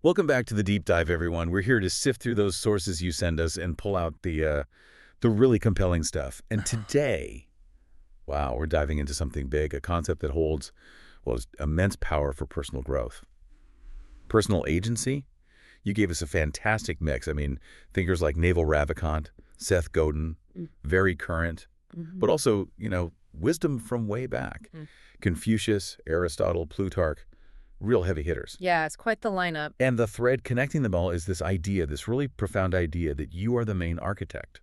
Welcome back to the deep dive, everyone. We're here to sift through those sources you send us and pull out the really compelling stuff. And today, wow, we're diving into something big, a concept that holds, well, immense power for personal growth. Personal agency? You gave us a fantastic mix. I mean, thinkers like Naval Ravikant, Seth Godin, very current, but also, wisdom from way back. Confucius, Aristotle, Plutarch, real heavy hitters. Yeah, it's quite the lineup. And the thread connecting them all is this idea, this really profound idea that you are the main architect,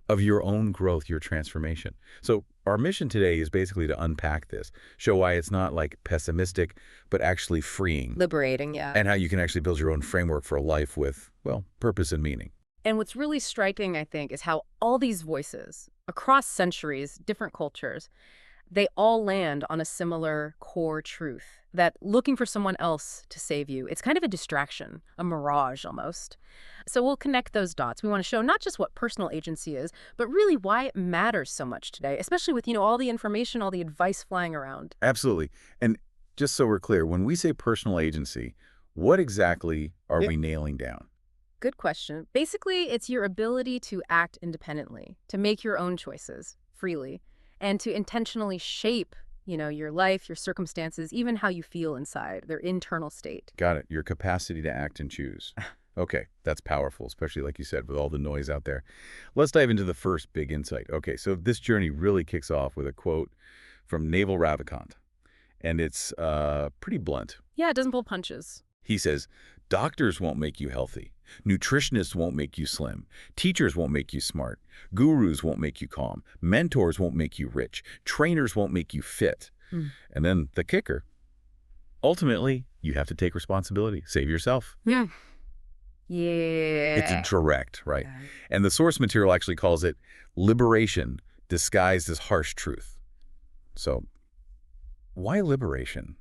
of your own growth, your transformation. So our mission today is basically to unpack this, show why it's not like pessimistic, but actually freeing. Liberating, yeah. And how you can actually build your own framework for a life with, well, purpose and meaning. And what's really striking, I think, is how all these voices, across centuries, different cultures, they all land on a similar core truth, that looking for someone else to save you, it's kind of a distraction, a mirage almost. So we'll connect those dots. We want to show not just what personal agency is, but really why it matters so much today, especially with, all the information, all the advice flying around. Absolutely. And just so we're clear, when we say personal agency, what exactly are we nailing down? Good question. Basically, it's your ability to act independently, to make your own choices freely, and to intentionally shape, your life, your circumstances, even how you feel inside, their internal state. Got it. Your capacity to act and choose. Okay, that's powerful, especially like you said, with all the noise out there. Let's dive into the first big insight. Okay, so this journey really kicks off with a quote from Naval Ravikant, and it's pretty blunt. Yeah, it doesn't pull punches. He says, doctors won't make you healthy. Nutritionists won't make you slim. Teachers won't make you smart. Gurus won't make you calm. Mentors won't make you rich. Trainers won't make you fit. And then the kicker, ultimately, you have to take responsibility. Save yourself. Yeah. It's direct, right? And the source material actually calls it liberation disguised as harsh truth. So why liberation?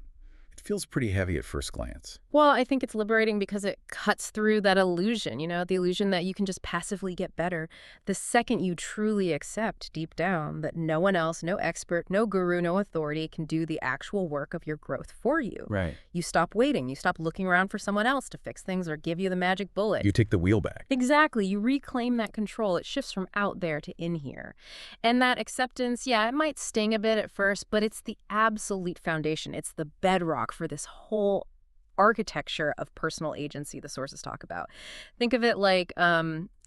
It feels pretty heavy at first glance. Well, I think it's liberating because it cuts through that illusion, the illusion that you can just passively get better. The second you truly accept deep down that no one else, no expert, no guru, no authority can do the actual work of your growth for you. Right. You stop waiting. You stop looking around for someone else to fix things or give you the magic bullet. You take the wheel back. Exactly. You reclaim that control. It shifts from out there to in here. And that acceptance, it might sting a bit at first, but it's the absolute foundation. It's the bedrock for this whole architecture of personal agency the sources talk about. Think of it like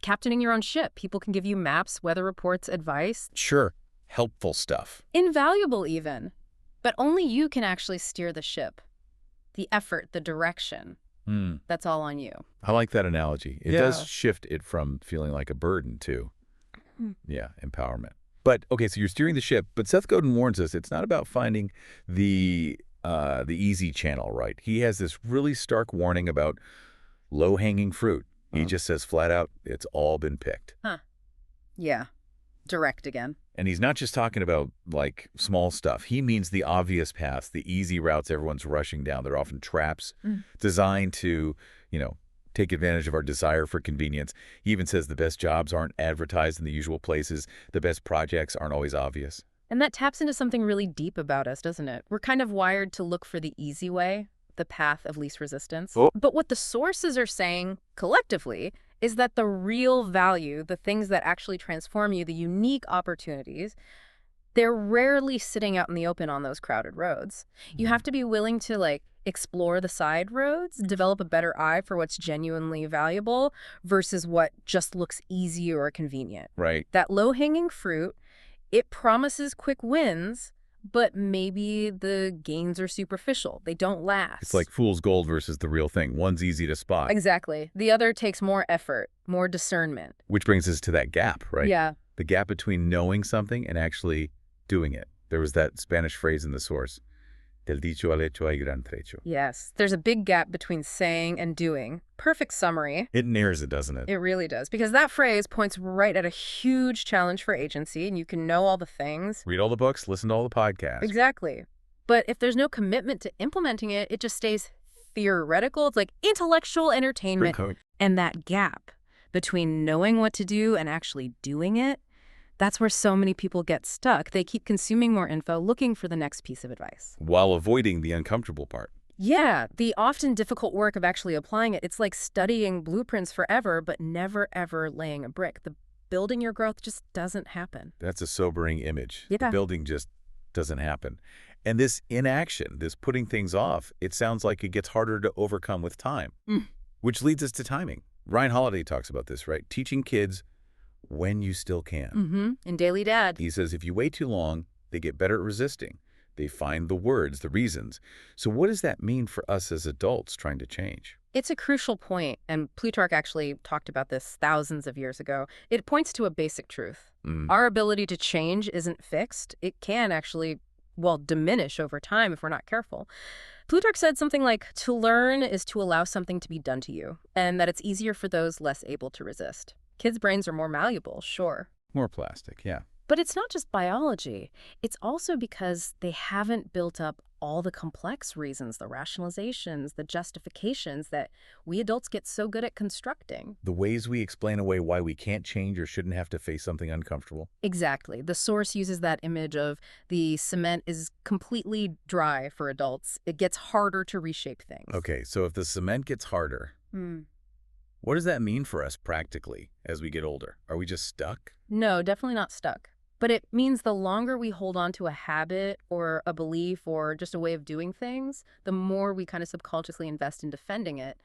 captaining your own ship. People can give you maps, weather reports, advice. Sure, helpful stuff. Invaluable even. But only you can actually steer the ship. The effort, the direction. That's all on you. I like that analogy. It does shift it from feeling like a burden to, empowerment. But, okay, so you're steering the ship, but Seth Godin warns us it's not about finding the easy channel, right? He has this really stark warning about low-hanging fruit. He just says flat out, it's all been picked. Yeah. Direct again. And he's not just talking about, like, small stuff. He means the obvious paths, the easy routes everyone's rushing down. They're often traps designed to, take advantage of our desire for convenience. He even says the best jobs aren't advertised in the usual places. The best projects aren't always obvious. And that taps into something really deep about us, doesn't it? We're kind of wired to look for the easy way, the path of least resistance. But what the sources are saying collectively is that the real value, the things that actually transform you, the unique opportunities, they're rarely sitting out in the open on those crowded roads. You have to be willing to, explore the side roads, develop a better eye for what's genuinely valuable versus what just looks easy or convenient. Right. That low-hanging fruit, it promises quick wins, but maybe the gains are superficial. They don't last. It's like fool's gold versus the real thing. One's easy to spot. Exactly. The other takes more effort, more discernment. Which brings us to that gap, right? Yeah. The gap between knowing something and actually doing it. There was that Spanish phrase in the source, del dicho al hecho hay gran trecho. Yes. There's a big gap between saying and doing. Perfect summary. It narrows it, doesn't it? It really does. Because that phrase points right at a huge challenge for agency, and you can know all the things. Read all the books, listen to all the podcasts. Exactly. But if there's no commitment to implementing it, it just stays theoretical. It's like intellectual entertainment. And that gap between knowing what to do and actually doing it, that's where so many people get stuck. They keep consuming more info, looking for the next piece of advice. While avoiding the uncomfortable part. Yeah, the often difficult work of actually applying it, it's like studying blueprints forever, but never ever laying a brick. The building your growth just doesn't happen. That's a sobering image. The Yeah. building just doesn't happen. And this inaction, this putting things off, it sounds like it gets harder to overcome with time, Mm. which leads us to timing. Ryan Holiday talks about this, right? Teaching kids when you still can. Mm-hmm. In Daily Dad. He says if you wait too long, they get better at resisting. They find the words, the reasons. So what does that mean for us as adults trying to change? It's a crucial point, and Plutarch actually talked about this thousands of years ago. It points to a basic truth. Mm, Our ability to change isn't fixed. It can actually, well, diminish over time if we're not careful. Plutarch said something like, to learn is to allow something to be done to you, and that it's easier for those less able to resist. Kids' brains are more malleable, sure. more plastic, yeah. But it's not just biology. It's also because they haven't built up all the complex reasons, the rationalizations, the justifications that we adults get so good at constructing. The ways we explain away why we can't change or shouldn't have to face something uncomfortable. Exactly. The source uses that image of the cement is completely dry for adults. It gets harder to reshape things. Okay, so if the cement gets harder, Hmm. what does that mean for us practically as we get older? Are we just stuck? No, definitely not stuck. But it means the longer we hold on to a habit or a belief or just a way of doing things, the more we kind of subconsciously invest in defending it.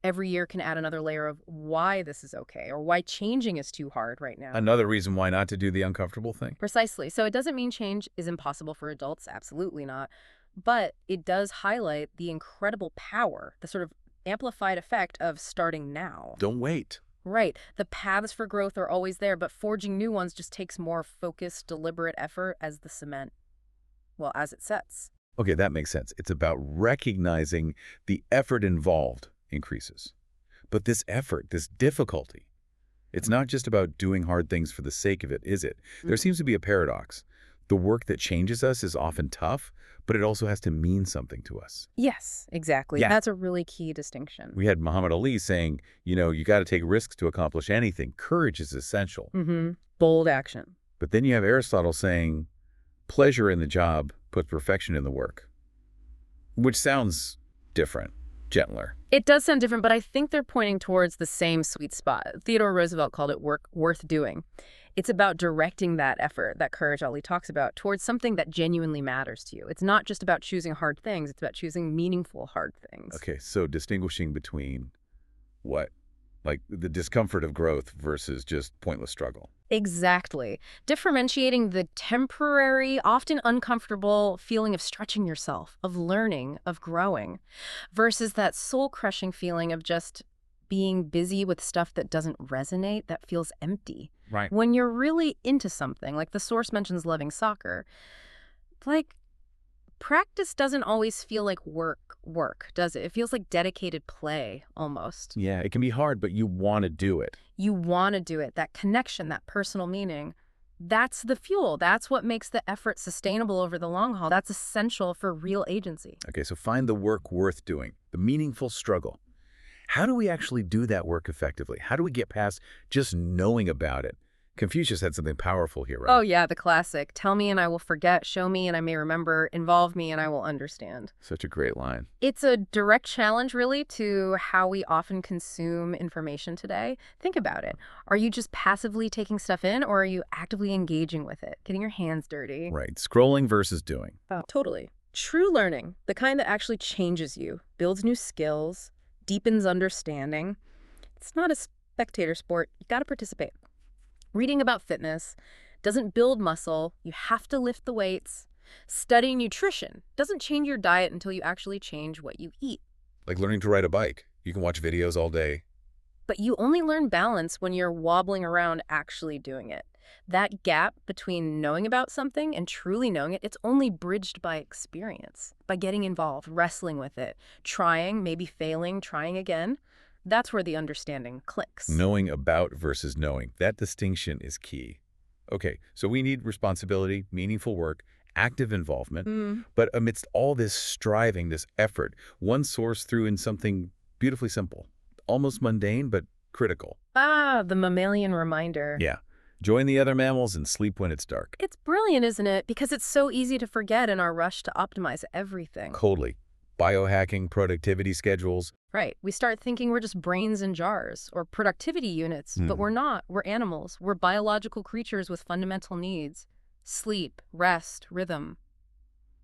Every year can add another layer of why this is okay or why changing is too hard right now. Another reason why not to do the uncomfortable thing? Precisely. So it doesn't mean change is impossible for adults. Absolutely not. But it does highlight the incredible power, the sort of amplified effect of starting now. Don't wait. Right. The paths for growth are always there, but forging new ones just takes more focused, deliberate effort as the cement, well, as it sets. Okay, that makes sense. It's about recognizing the effort involved increases. But this effort, this difficulty, it's not just about doing hard things for the sake of it, is it? There seems to be a paradox. The work that changes us is often tough, but it also has to mean something to us. Yes, exactly. Yeah. That's a really key distinction. We had Muhammad Ali saying, you got to take risks to accomplish anything. Courage is essential. Mm-hmm. Bold action. But then you have Aristotle saying, pleasure in the job puts perfection in the work, which sounds different, gentler. It does sound different, but I think they're pointing towards the same sweet spot. Theodore Roosevelt called it work worth doing. It's about directing that effort that Courage Ali talks about towards something that genuinely matters to you. It's not just about choosing hard things. It's about choosing meaningful hard things. Okay, so distinguishing between what? Like the discomfort of growth versus just pointless struggle. Exactly. Differentiating the temporary, often uncomfortable feeling of stretching yourself, of learning, of growing, versus that soul-crushing feeling of just being busy with stuff that doesn't resonate, that feels empty. Right. When you're really into something, like the source mentions loving soccer, like practice doesn't always feel like work, does it? It feels like dedicated play almost. Yeah, it can be hard, but you want to do it. You want to do it, that connection, that personal meaning. That's the fuel. That's what makes the effort sustainable over the long haul. That's essential for real agency. Okay, so find the work worth doing, the meaningful struggle. How do we actually do that work effectively? How do we get past just knowing about it? Confucius had something powerful here, right? Oh yeah, the classic. Tell me and I will forget, show me and I may remember, involve me and I will understand. Such a great line. It's a direct challenge, really, to how we often consume information today. Think about it. Are you just passively taking stuff in, or are you actively engaging with it, getting your hands dirty? Right, scrolling versus doing. Oh, totally. True learning, the kind that actually changes you, builds new skills, deepens understanding. It's not a spectator sport. You got to participate. Reading about fitness doesn't build muscle. You have to lift the weights. Studying nutrition doesn't change your diet until you actually change what you eat. Like learning to ride a bike. You can watch videos all day. But you only learn balance when you're wobbling around actually doing it. That gap between knowing about something and truly knowing it, it's only bridged by experience, by getting involved, wrestling with it, trying, maybe failing, trying again. That's where the understanding clicks. Knowing about versus knowing. That distinction is key. Okay, so we need responsibility, meaningful work, active involvement. But amidst all this striving, this effort, one source threw in something beautifully simple, almost mundane, but critical. Ah, the mammalian reminder. Yeah. Join the other mammals and sleep when it's dark. It's brilliant, isn't it? Because it's so easy to forget in our rush to optimize everything. Totally. biohacking, productivity schedules. Right. We start thinking we're just brains in jars or productivity units, but we're not. We're animals. We're biological creatures with fundamental needs. Sleep, rest, rhythm.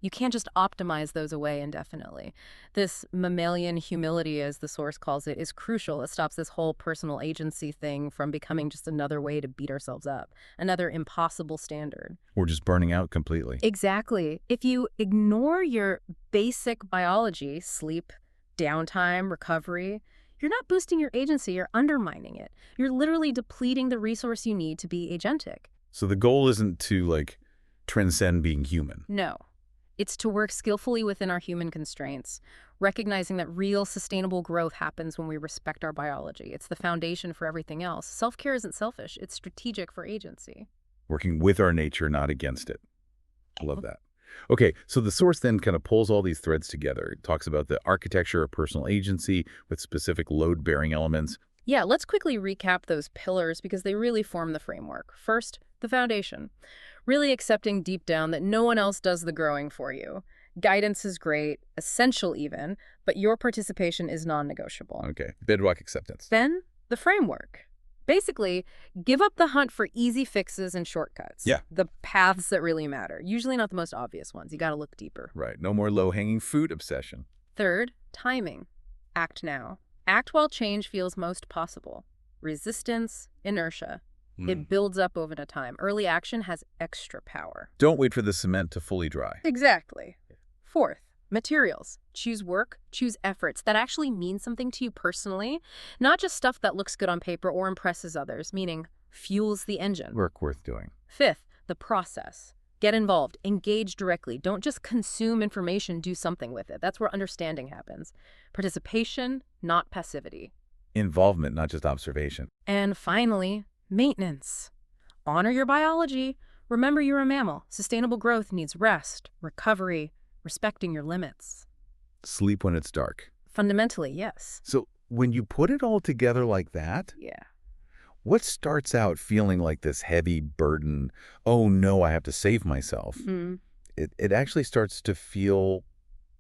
You can't just optimize those away indefinitely. This mammalian humility, as the source calls it, is crucial. It stops this whole personal agency thing from becoming just another way to beat ourselves up, another impossible standard. We're just burning out completely. Exactly. If you ignore your basic biology, sleep, downtime, recovery, you're not boosting your agency, you're undermining it. You're literally depleting the resource you need to be agentic. So the goal isn't to, like, transcend being human. No. It's to work skillfully within our human constraints, recognizing that real sustainable growth happens when we respect our biology. It's the foundation for everything else. Self-care isn't selfish. It's strategic for agency. Working with our nature, not against it. I love that. Okay, so the source then kind of pulls all these threads together. It talks about the architecture of personal agency with specific load-bearing elements. Yeah, let's quickly recap those pillars because they really form the framework. First, the foundation. Really accepting deep down that no one else does the growing for you. Guidance is great, essential even, but your participation is non-negotiable. Okay, bedrock acceptance. Then, the framework. Basically, give up the hunt for easy fixes and shortcuts. Yeah. The paths that really matter. Usually not the most obvious ones. You got to look deeper. Right, no more low-hanging fruit obsession. Third, timing. Act now. Act while change feels most possible. Resistance, inertia. It builds up over time. Early action has extra power. Don't wait for the cement to fully dry. Exactly. Fourth, materials. Choose work, choose efforts that actually mean something to you personally, not just stuff that looks good on paper or impresses others, meaning fuels the engine. Work worth doing. Fifth, the process. Get involved, engage directly. Don't just consume information, do something with it. That's where understanding happens. Participation, not passivity. Involvement, not just observation. And finally, maintenance. Honor your biology. Remember you're a mammal. Sustainable growth needs rest, recovery, respecting your limits. Sleep when it's dark. Fundamentally, yes. So when you put it all together like that, Yeah. what starts out feeling like this heavy burden, oh no, I have to save myself, it actually starts to feel,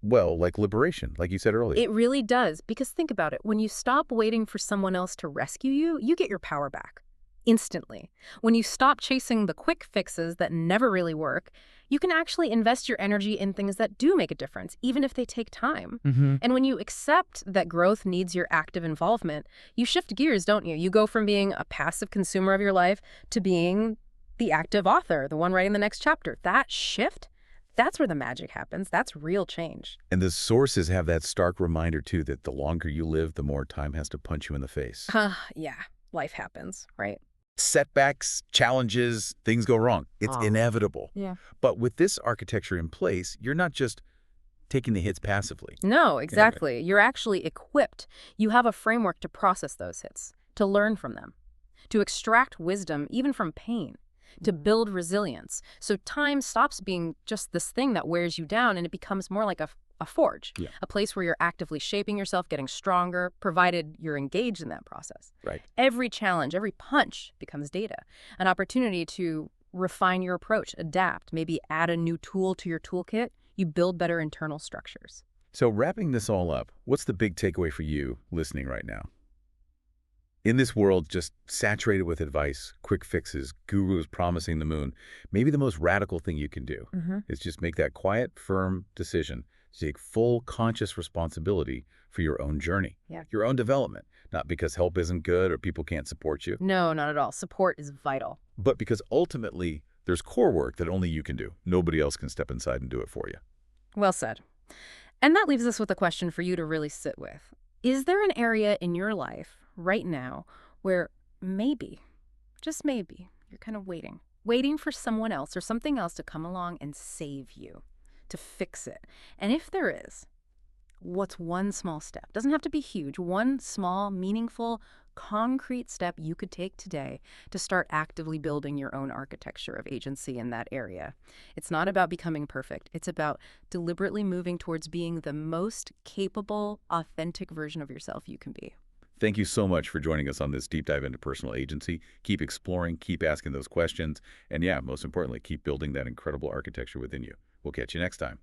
well, like liberation, like you said earlier. It really does, because think about it. When you stop waiting for someone else to rescue you, you get your power back. Instantly. When you stop chasing the quick fixes that never really work, you can actually invest your energy in things that do make a difference, even if they take time. And when you accept that growth needs your active involvement, you shift gears, don't you? You go from being a passive consumer of your life to being the active author, the one writing the next chapter. That shift, that's where the magic happens. That's real change. And the sources have that stark reminder, too, that the longer you live, the more time has to punch you in the face. Yeah, life happens, right? Setbacks, challenges, things go wrong. It's inevitable. Yeah. But with this architecture in place, you're not just taking the hits passively. No, exactly. You're actually equipped. You have a framework to process those hits, to learn from them, to extract wisdom even from pain, to build resilience. So time stops being just this thing that wears you down, and it becomes more like a forge, a place where you're actively shaping yourself, getting stronger, provided you're engaged in that process. Right. Every challenge, every punch becomes data, an opportunity to refine your approach, adapt, maybe add a new tool to your toolkit. You build better internal structures. So wrapping this all up, what's the big takeaway for you listening right now? In this world just saturated with advice, quick fixes, gurus promising the moon, maybe the most radical thing you can do is just make that quiet, firm decision to take full conscious responsibility for your own journey, your own development, not because help isn't good or people can't support you. No, not at all. Support is vital. But because ultimately there's core work that only you can do. Nobody else can step inside and do it for you. Well said. And that leaves us with a question for you to really sit with. Is there an area in your life right now where maybe, just maybe, you're kind of waiting for someone else or something else to come along and save you, to fix it? And if there is, what's one small step? Doesn't have to be huge. One small, meaningful, concrete step you could take today to start actively building your own architecture of agency in that area. It's not about becoming perfect. It's about deliberately moving towards being the most capable, authentic version of yourself you can be. Thank you so much for joining us on this deep dive into personal agency. Keep exploring, keep asking those questions, and yeah, most importantly, keep building that incredible architecture within you. We'll catch you next time.